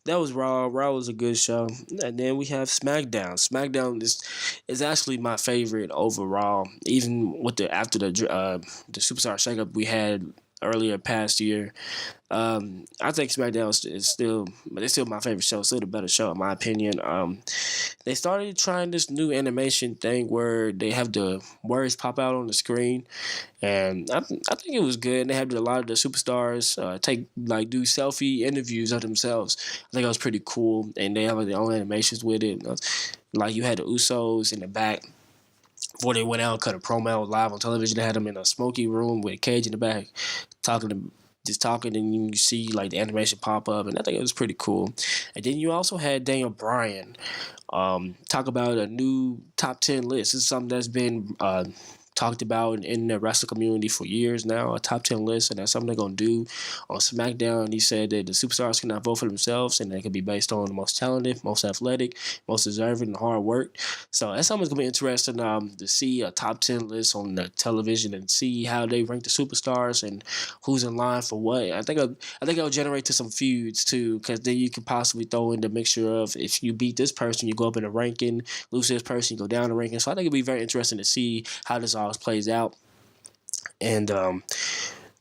that was Raw. Raw was a good show, and then we have SmackDown. SmackDown is actually my favorite overall, even with the Superstar shakeup we had earlier past year. I think SmackDown is still, but it's still my favorite show. Still the better show in my opinion. They started trying this new animation thing where they have the words pop out on the screen, and I think it was good. They had a lot of the superstars do selfie interviews of themselves. I think that was pretty cool, and they have their own animations with it. Like you had the Usos in the back before they went out and cut a promo live on television. They had them in a smoky room with a cage in the back, talking to just talking, and you see like the animation pop up, and I think it was pretty cool. And then you also had Daniel Bryan talk about a new top 10 list. This is something that's been talked about in the wrestling community for years now, a top 10 list, and that's something they're going to do on SmackDown. He said that the superstars cannot vote for themselves, and they can be based on the most talented, most athletic, most deserving, and hard work. So that's something that's going to be interesting to see a top 10 list on the television and see how they rank the superstars and who's in line for what. I think it'll generate to some feuds too, because then you could possibly throw in the mixture of if you beat this person, you go up in the ranking, lose this person, you go down the ranking. So I think it'll be very interesting to see how this all plays out. And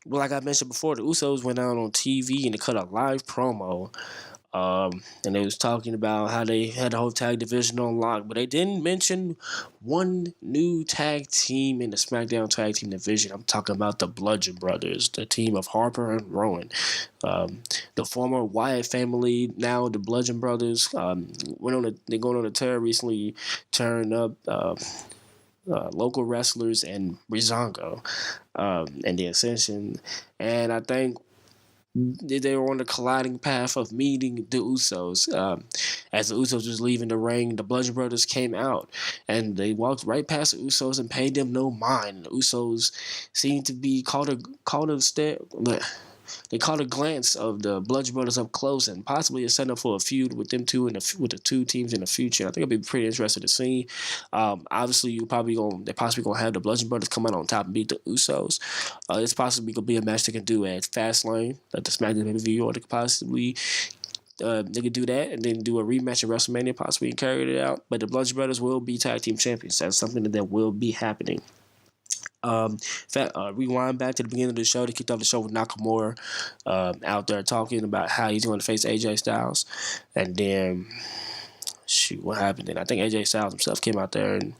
like I mentioned before, the Usos went out on TV and they cut a live promo. And they was talking about how they had the whole tag division on lock, but they didn't mention one new tag team in the SmackDown tag team division. I'm talking about the Bludgeon Brothers, the team of Harper and Rowan. The former Wyatt family, now the Bludgeon Brothers, they're going on a tear recently, turned up local wrestlers and Breezango and the Ascension. And I think they were on the colliding path of meeting the Usos. As the Usos was leaving the ring, the Bludgeon Brothers came out and they walked right past the Usos and paid them no mind. The Usos seemed to be caught a stare. They caught a glance of the Bludgeon Brothers up close and possibly a setup for a feud with them two with the two teams in the future. I think it'll be pretty interesting to see. Obviously, they're possibly gonna have the Bludgeon Brothers come out on top and beat the Usos. It's possibly gonna be a match they can do at Fastlane at the SmackDown pay-per-view, or they could possibly. They could do that and then do a rematch at WrestleMania, possibly, and carry it out. But the Bludgeon Brothers will be tag team champions. That's something that will be happening. Rewind back to the beginning of the show. They kicked off the show with Nakamura out there talking about how he's going to face AJ Styles. And then, what happened then? I think AJ Styles himself came out there, and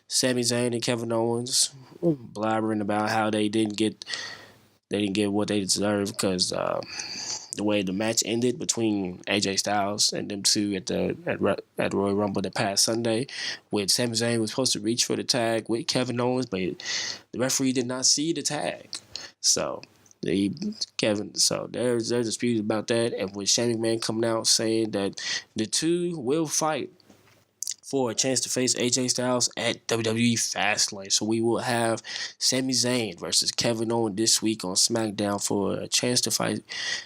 Sami Zayn and Kevin Owens blabbering about how they didn't get what they deserved because the way the match ended between AJ Styles and them two at Royal Rumble the past Sunday, with Sami Zayn was supposed to reach for the tag with Kevin Owens, but the referee did not see the tag. So there's disputes about that, and with Shane McMahon coming out saying that the two will fight for a chance to face AJ Styles at WWE Fastlane. So we will have Sami Zayn versus Kevin Owens this week on SmackDown for a chance to fight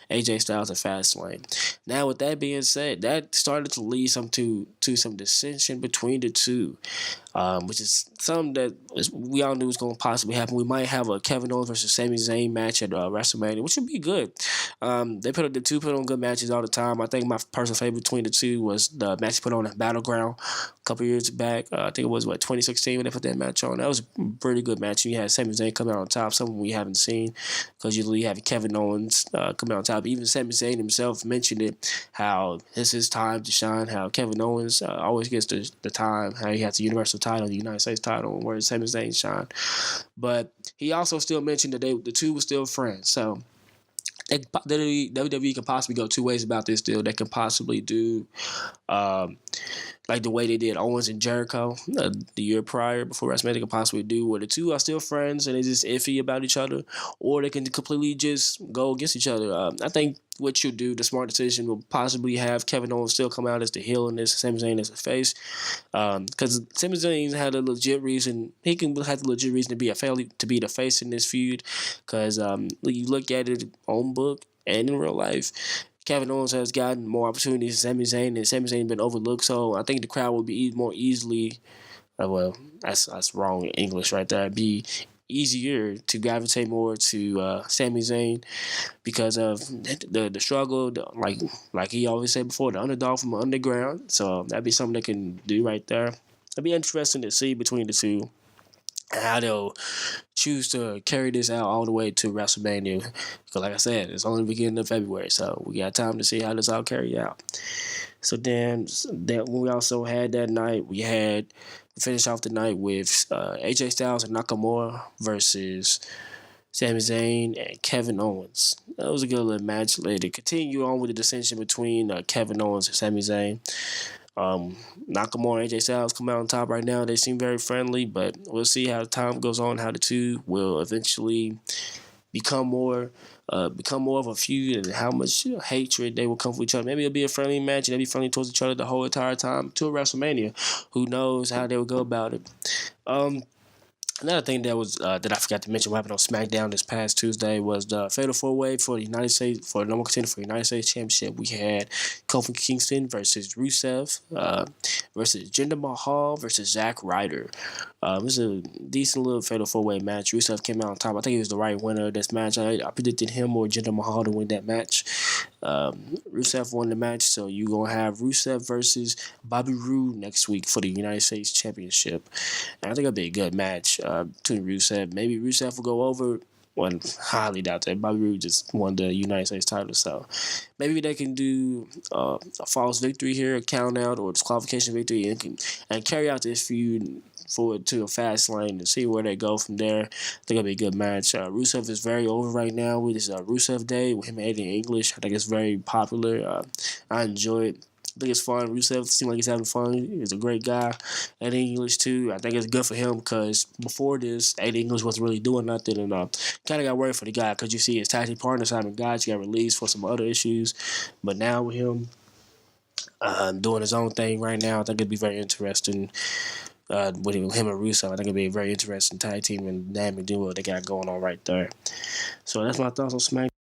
AJ Styles at Fastlane. Now, with that being said, that started to lead to some dissension between the two, which is something that we all knew was going to possibly happen. We might have a Kevin Owens versus Sami Zayn match at WrestleMania, which would be good. The two put on good matches all the time. I think my personal favorite between the two was the match put on at Battleground a couple years back. I think it was 2016 when they put that match on. That was a pretty good match. You had Sami Zayn coming out on top, something we haven't seen, because usually you have Kevin Owens coming out on top. Even Sami Zayn himself mentioned it, how it's his time to shine, how Kevin Owens always gets the time, how he has the Universal title, the United States title, where Sami Zayn shine. But he also still mentioned that the two were still friends. So WWE can possibly go two ways about this deal. They can possibly do like the way they did Owens and Jericho the year prior before WrestleMania. They can possibly do where the two are still friends and they're just iffy about each other, or they can completely just go against each other. I think what you do, the smart decision, will possibly have Kevin Owens still come out as the heel in this, Sami Zayn as a face, because Sami Zayn had a legit reason. He can have the legit reason to be the face in this feud, because you look at it on book and in real life, Kevin Owens has gotten more opportunities than Sami Zayn, and Sami Zayn been overlooked. So I think the crowd will be more easily. Well, that's wrong English right there. Be easier to gravitate more to Sami Zayn because of the struggle, like he always said before, the underdog from the underground. So that'd be something they can do right there. It'd be interesting to see between the two and how they'll choose to carry this out all the way to WrestleMania. Because like I said, it's only the beginning of February, so we got time to see how this all carry out. So then that we also had that night, we had finish off the night with AJ Styles and Nakamura versus Sami Zayn and Kevin Owens. That was a good little match. To continue on with the dissension between Kevin Owens and Sami Zayn. Nakamura and AJ Styles come out on top right now. They seem very friendly, but we'll see how time goes on, how the two will eventually become more of a feud and how much hatred they will come for each other. Maybe it'll be a friendly match and they'll be friendly towards each other the whole entire time to WrestleMania. Who knows how they will go about it. Another thing that was that I forgot to mention what happened on SmackDown this past Tuesday was the Fatal 4-Way for the United States, for the number contender for the United States Championship. We had Kofi Kingston versus Rusev versus Jinder Mahal versus Zack Ryder. It was a decent little Fatal 4-Way match. Rusev came out on top. I think he was the right winner of this match. I predicted him or Jinder Mahal to win that match. Rusev won the match, so you're going to have Rusev versus Bobby Roode next week for the United States Championship. And I think it'll be a good match between Rusev. Maybe Rusev will go over. One highly doubt that. Bobby Roode just won the United States title, so maybe they can do a false victory here, a count out, or disqualification victory, and carry out this feud forward to a fast lane and see where they go from there. I think it'll be a good match. Rusev is very over right now with his Rusev Day, with him adding English. I think it's very popular. I enjoy it. I think it's fun. Rusev seems like he's having fun. He's a great guy. Aiden English, too. I think it's good for him because before this, Aiden English wasn't really doing nothing. And kind of got worried for the guy because you see his tag team partner, Simon Gotch, got released for some other issues. But now with him doing his own thing right now, I think it'd be very interesting. With him and Rusev, I think it'd be a very interesting tag team and dynamic duo they got going on right there. So that's my thoughts on SmackDown.